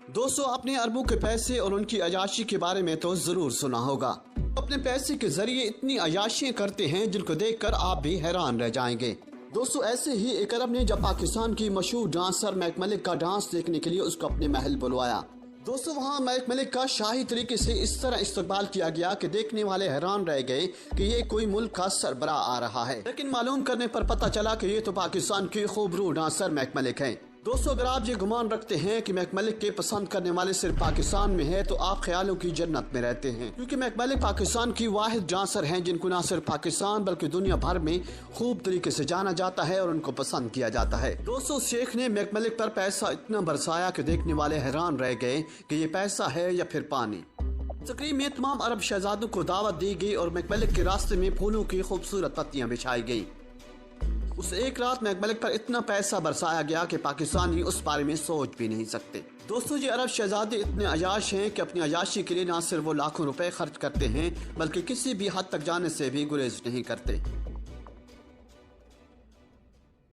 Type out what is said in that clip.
दोस्तों, अपने अरबों के पैसे और उनकी अयाशी के बारे में तो जरूर सुना होगा। अपने पैसे के जरिए इतनी अयाशियां करते हैं जिनको देखकर आप भी हैरान रह जाएंगे। दोस्तों, ऐसे ही एक अरब ने जब पाकिस्तान की मशहूर डांसर मैक मलिक का डांस देखने के लिए उसको अपने महल बुलवाया। दोस्तों, वहाँ मैक मलिक का शाही तरीके से इस तरह इस्तकबाल किया गया कि देखने वाले हैरान रह गए कि ये कोई मुल्क का सरबराह आ रहा है। लेकिन मालूम करने पर पता चला कि ये तो पाकिस्तान की खूबरू डांसर मैक मलिक हैं। दोस्तों, अगर आप ये गुमान रखते हैं कि मैक मलिक के पसंद करने वाले सिर्फ पाकिस्तान में है तो आप ख्यालों की जन्नत में रहते हैं, क्योंकि मैक मलिक पाकिस्तान की वाहिद डांसर हैं जिनको न सिर्फ पाकिस्तान बल्कि दुनिया भर में खूब तरीके से जाना जाता है और उनको पसंद किया जाता है। दोस्तों, शेख ने मैक मलिक पर पैसा इतना बरसाया कि देखने वाले हैरान रह गए कि ये पैसा है या फिर पानी। तकरीब में तमाम अरब शहजादों को दावत दी गई और मैक मलिक के रास्ते में फूलों की खूबसूरत पत्तियां बिछाई गई। उस एक रात मैक मलिक पर इतना पैसा बरसाया गया कि पाकिस्तानी उस बारे में सोच भी नहीं सकते। दोस्तों, ये अरब शहजादे इतने अयाश हैं कि अपनी अयाशी के लिए न सिर्फ वो लाखों रुपए खर्च करते हैं बल्कि किसी भी हद तक जाने से भी गुरेज नहीं करते।